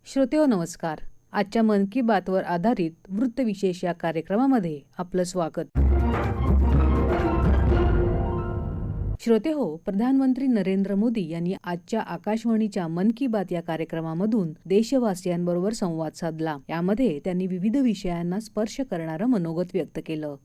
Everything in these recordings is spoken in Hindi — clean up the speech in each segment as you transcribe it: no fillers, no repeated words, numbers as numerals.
श्रोतेहो नमस्कार. आजच्या मन की बातवर आधारित वृत्तविशेष या कार्यक्रमामध्ये आपलं स्वागत. श्रोतेहो, प्रधानमंत्री नरेंद्र मोदी यांनी आजच्या आकाशवाणीच्या मन की बात या कार्यक्रमामधून देशवासियांबरोबर संवाद साधला. यामध्ये त्यांनी विविध विषयांना स्पर्श करणारं मनोगत व्यक्त केलं.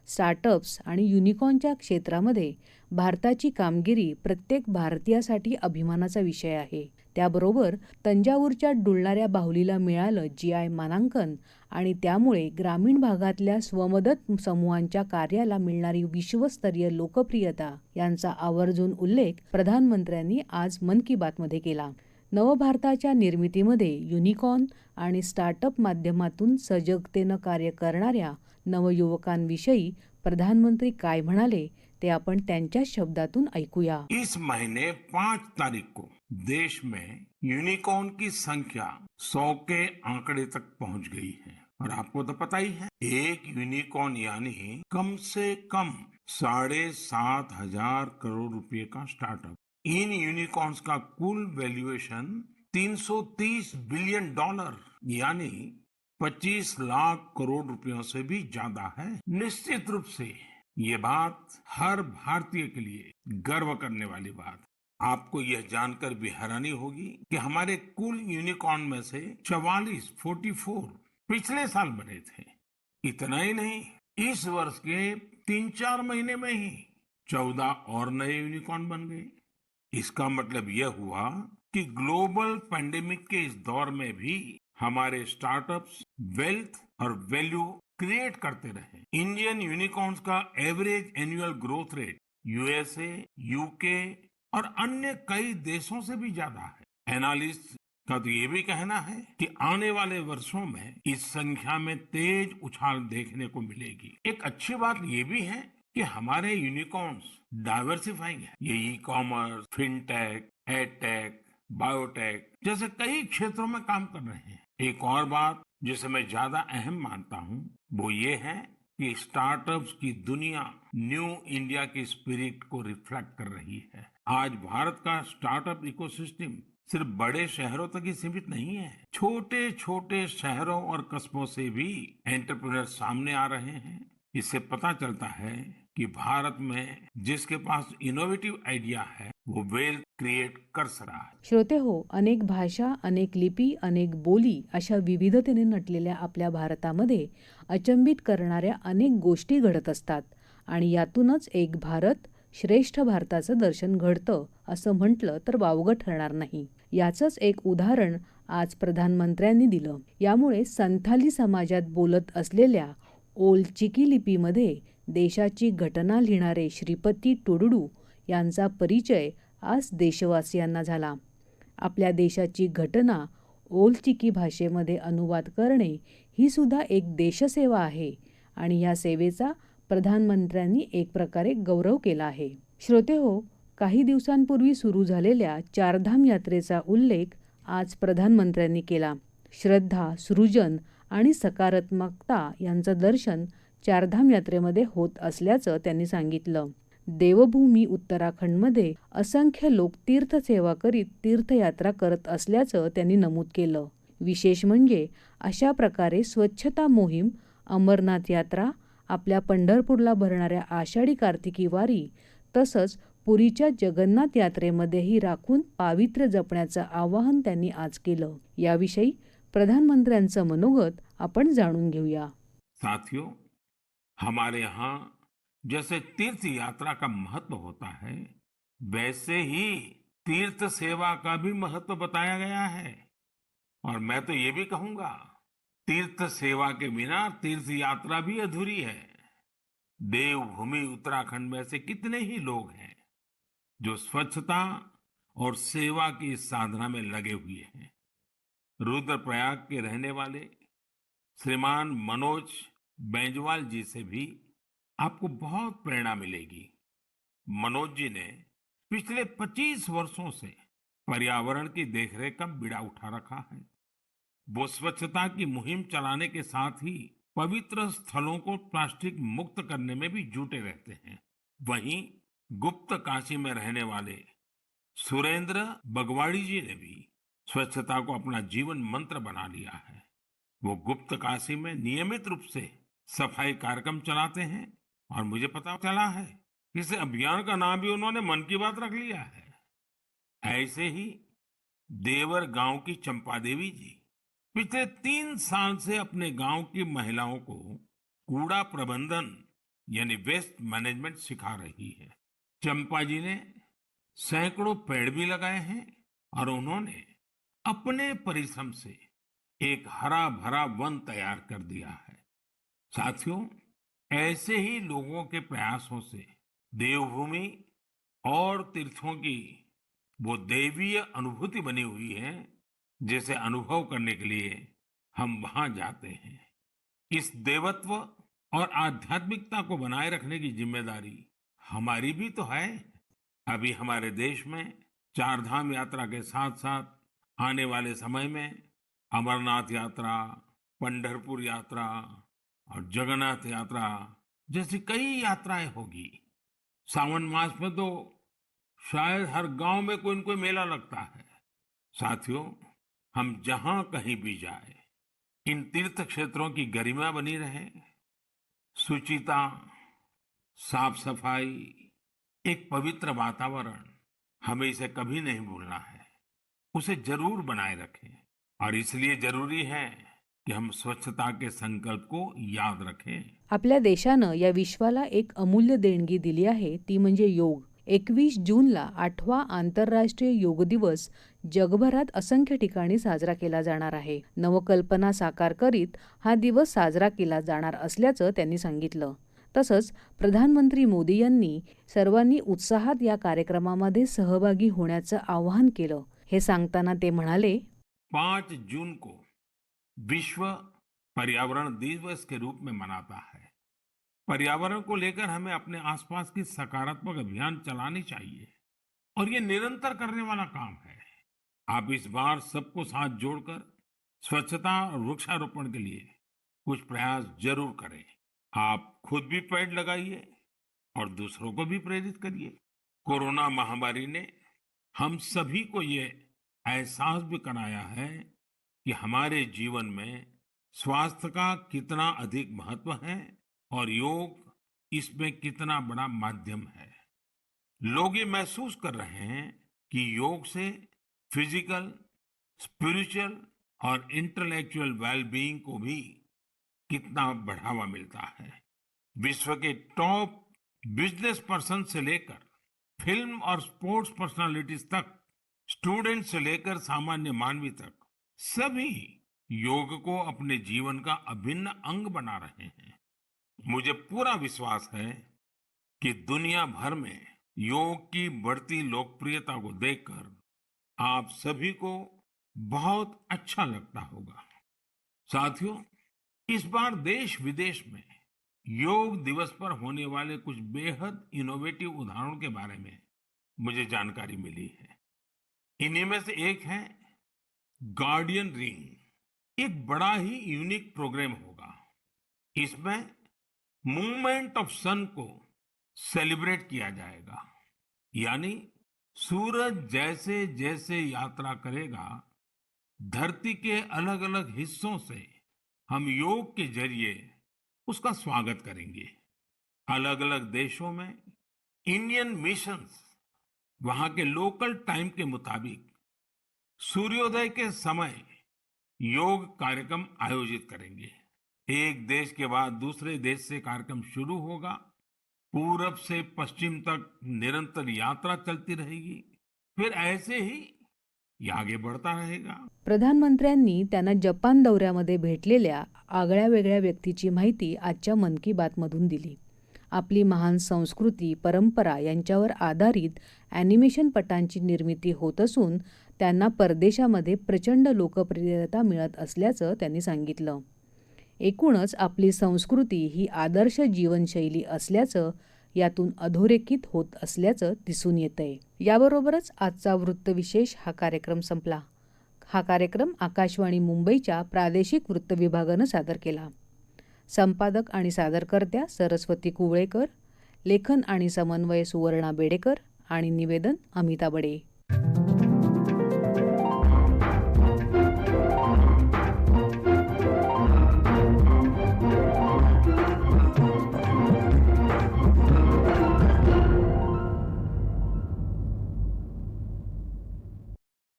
स्टार्टअप्स आणि युनिकॉर्नच्या क्षेत्रामध्ये भारताची कामगिरी प्रत्येक भारतीयासाठी अभिमानाचा विषय आहे. त्याबरोबर तंजावरच्या डुलणाऱ्या बाहुलीला मिळालं GI मानांकन आणि त्यामुळे ग्रामीण भागातल्या स्वमदत समूहांच्या कार्याला मिळणारी विश्वस्तरीय लोकप्रियता यांचा आवर्जून उल्लेख प्रधानमंत्र्यांनी आज मन की बातमध्ये केला. नवभारताच्या निर्मितीमध्ये युनिकॉर्न आणि स्टार्टअप माध्यमातून सजगतेनं कार्य करणाऱ्या नवयुवकांविषयी प्रधानमंत्री काय म्हणाले ते आपण त्यांच्या शब्दातून ऐकूया. इस महीने 5 तारीख को देश में यूनिकॉर्न की संख्या 100 के आंकड़े तक पहुंच गई है और आपको तो पता ही है, एक यूनिकॉर्न यानी कम से कम 7,500 करोड़ रुपए का स्टार्टअप। इन यूनिकॉर्न्स का कुल वैल्यूएशन $330 बिलियन यानी 25 लाख करोड़ रुपयों से भी ज्यादा है। निश्चित रूप से ये बात हर भारतीय के लिए गर्व करने वाली बात। आपको यह जानकर भी हैरानी होगी कि हमारे कुल यूनिकॉर्न में से 44 पिछले साल बने थे। इतना ही नहीं, इस वर्ष के 3-4 महीने में ही 14 और नए यूनिकॉर्न बन गए। इसका मतलब यह हुआ कि ग्लोबल पैंडेमिक के इस दौर में भी हमारे स्टार्टअप्स वेल्थ और वैल्यू क्रिएट करते रहे। इंडियन यूनिकॉर्न्स का average annual growth rate USA, UK और अन्य कई देशों से भी ज्यादा है। एनालिस्ट का तो ये भी कहना है कि आने वाले वर्षों में इस संख्या में तेज उछाल देखने को मिलेगी। एक अच्छी बात ये भी है कि हमारे यूनिकॉर्न्स डाइवर्सिफाइंग है। ये ई-कॉमर्स, फिनटेक, एडटेक, बायोटेक जैसे कई क्षेत्रों में काम कर रहे हैं। एक और बात जिसे मैं ज्यादा अहम मानता हूँ वो ये है कि स्टार्टअप्स की दुनिया न्यू इंडिया की स्पिरिट को रिफ्लेक्ट कर रही है। आज भारत का स्टार्टअप इकोसिस्टम सिर्फ बड़े शहरों तक ही सीमित नहीं है। छोटे छोटे शहरों और कस्बों से भी एंटरप्रेन्योर सामने आ रहे हैं। इससे पता चलता है कि भारत में जिसके पास इनोवेटिव आइडिया है वो वेल्थ क्रिएट कर रहा है. श्रोते हो, अनेक भाषा, अनेक लिपी, अनेक बोली अशा विविधतेने नटलेल्या आपल्या भारतामध्ये अचंबित करणाऱ्या अनेक गोष्टी घडत असतात आणि यातूनच एक भारत श्रेष्ठ भारताचं दर्शन घडतं असं म्हटलं तर वावगं ठरणार नाही. याचंच एक उदाहरण आज प्रधानमंत्र्यांनी दिलं. यामुळे संथाली समाजात बोलत असलेल्या ओल चिकी लिपीमध्ये देशाची घटना लिहिणारे श्रीपती टोडुडू यांचा परिचय आज देशवासियांना झाला. आपल्या देशाची घटना ओल चिकी भाषेमध्ये अनुवाद करणे ही सुद्धा एक देशसेवा आहे आणि या सेवेचा प्रधानमंत्र्यांनी एक प्रकारे गौरव केला आहे. श्रोते हो, काही दिवसांपूर्वी सुरू झालेल्या चारधाम यात्रेचा उल्लेख आज प्रधानमंत्र्यांनी केला. श्रद्धा, सृजन आणि सकारात्मकता यांचं दर्शन चारधाम यात्रेमध्ये होत असल्याचं त्यांनी सांगितलं. देवभूमी उत्तराखंडमध्ये असंख्य लोक तीर्थसेवा करीत तीर्थयात्रा करत असल्याचं त्यांनी नमूद केलं. विशेष म्हणजे अशा प्रकारे स्वच्छता मोहीम, अमरनाथ यात्रा, आपल्या पंढरपूरला भरणाऱ्या आषाढी कार्तिकी वारी तसंच पुरीच्या जगन्नाथ यात्रेमध्येही राखून पावित्र्य जपण्याचं आवाहन त्यांनी आज केलं. याविषयी प्रधानमंत्र्यांचं मनोगत आपण जाणून घेऊया. साथियों, हमारे यहाँ जैसे तीर्थ यात्रा का महत्व होता है, वैसे ही तीर्थ सेवा का भी महत्व बताया गया है। और मैं तो ये भी कहूंगा, तीर्थ सेवा के बिना तीर्थ यात्रा भी अधूरी है। देवभूमि उत्तराखंड में ऐसे कितने ही लोग हैं जो स्वच्छता और सेवा की साधना में लगे हुए हैं। रुद्रप्रयाग के रहने वाले श्रीमान मनोज बेंजवाल जी से भी आपको बहुत प्रेरणा मिलेगी। मनोज जी ने पिछले 25 वर्षों से पर्यावरण की देखरेख का बीड़ा उठा रखा है। वो स्वच्छता की मुहिम चलाने के साथ ही पवित्र स्थलों को प्लास्टिक मुक्त करने में भी जुटे रहते हैं। वहीं गुप्त काशी में रहने वाले सुरेंद्र बगवाड़ी जी ने भी स्वच्छता को अपना जीवन मंत्र बना लिया है। वो गुप्त काशी में नियमित रूप से सफाई कार्यक्रम चलाते हैं और मुझे पता चला है कि इस अभियान का नाम भी उन्होंने मन की बात रख लिया है। ऐसे ही देवर गांव की चंपा देवी जी पिछले 3 साल से अपने गांव की महिलाओं को कूड़ा प्रबंधन यानी वेस्ट मैनेजमेंट सिखा रही है। चंपा जी ने सैकड़ों पेड़ भी लगाए हैं और उन्होंने अपने परिश्रम से एक हरा भरा वन तैयार कर दिया है। साथियों, ऐसे ही लोगों के प्रयासों से देवभूमि और तीर्थों की वो दैवीय अनुभूति बनी हुई है, जिसे अनुभव करने के लिए हम वहां जाते हैं। इस देवत्व और आध्यात्मिकता को बनाए रखने की जिम्मेदारी हमारी भी तो है। अभी हमारे देश में चार धाम यात्रा के साथ साथ आने वाले समय में अमरनाथ यात्रा, पंढरपुर यात्रा और जगन्नाथ यात्रा जैसी कई यात्राएं होगी। सावन मास में तो शायद हर गांव में कोई न कोई मेला लगता है। साथियों, हम जहां कहीं भी जाए, इन तीर्थ क्षेत्रों की गरिमा बनी रहे, शुचिता, साफ सफाई, एक पवित्र वातावरण, हमें इसे कभी नहीं भूलना है। उसे जरूर बनाए रखें और इसलिए जरूरी है कि हम स्वच्छता के संकल्प को याद रखें। आपल्या देशानं या विश्वाला एक अमूल्य देणगी दिली आहे, ती म्हणजे योग. 21 जूनला 8वा आंतरराष्ट्रीय योग दिवस जगभरात असंख्य ठिकाणी साजरा केला जाणार आहे. नवकल्पना साकार करीत हा दिवस साजरा केला जाणार असल्याचं त्यांनी सांगितलं. तसंच प्रधानमंत्री मोदी यांनी सर्वांनी उत्साहात या कार्यक्रमामध्ये सहभागी होण्याचं आवाहन केलं. हे सांगताना ते म्हणाले, 5 जून को विश्व पर्यावरण दिवस के रूप में मनाता है। पर्यावरण को लेकर हमें अपने आसपास की सकारात्मक अभियान चलानी चाहिए और ये निरंतर करने वाला काम है। आप इस बार सबको साथ जोड़कर स्वच्छता और वृक्षारोपण के लिए कुछ प्रयास जरूर करें। आप खुद भी पेड़ लगाइए और दूसरों को भी प्रेरित करिए। कोरोना महामारी ने हम सभी को ये एहसास भी कराया है कि हमारे जीवन में स्वास्थ्य का कितना अधिक महत्व है और योग इसमें कितना बड़ा माध्यम है। लोग ये महसूस कर रहे हैं कि योग से फिजिकल, स्पिरिचुअल और इंटेलेक्चुअल वेलबीइंग को भी कितना बढ़ावा मिलता है। विश्व के टॉप बिजनेस पर्सन से लेकर फिल्म और स्पोर्ट्स पर्सनालिटीज तक, स्टूडेंट से लेकर सामान्य मानवी तक, सभी योग को अपने जीवन का अभिन्न अंग बना रहे हैं। मुझे पूरा विश्वास है कि दुनिया भर में योग की बढ़ती लोकप्रियता को देखकर आप सभी को बहुत अच्छा लगता होगा। साथियों, इस बार देश विदेश में योग दिवस पर होने वाले कुछ बेहद इनोवेटिव उदाहरणों के बारे में मुझे जानकारी मिली है। इन्हीं में से एक है गार्डियन रिंग। एक बड़ा ही यूनिक प्रोग्राम होगा। इसमें मूवमेंट ऑफ सन को सेलिब्रेट किया जाएगा, यानी सूरज जैसे जैसे यात्रा करेगा, धरती के अलग अलग हिस्सों से हम योग के जरिए उसका स्वागत करेंगे। अलग अलग देशों में इंडियन मिशंस वहां के लोकल टाइम के मुताबिक सूर्योदय के समय योग कार्यक्रम आयोजित करेंगे। एक देश के बाद दूसरे देश से कार्यक्रम शुरू होगा। पूरब से पश्चिम तक निरंतर यात्रा चलती रहेगी। फिर ऐसे ही ये आगे बढ़ता रहेगा। प्रधानमंत्र्यांनी त्यांना जपान दौऱ्यामध्ये भेटलेल्या आगळ्या वेगळ्या व्यक्तीची माहिती आजच्या मन की बातमधून दिली. आपली महान संस्कृती, परंपरा यांच्यावर आधारित ॲनिमेशन पटांची निर्मिती होत असून त्यांना परदेशामध्ये प्रचंड लोकप्रियता मिळत असल्याचं त्यांनी सांगितलं. एकूणच आपली संस्कृती ही आदर्श जीवनशैली असल्याचं यातून अधोरेखित होत असल्याचं दिसून येतंय. याबरोबरच आजचा वृत्तविशेष हा कार्यक्रम संपला. हा कार्यक्रम आकाशवाणी मुंबईच्या प्रादेशिक वृत्त विभागानं सादर केला. संपादक आणि सादरकर्त्या सरस्वती कुवळेकर, लेखन आणि समन्वय सुवर्णा बेडेकर आणि निवेदन अमिता बडे.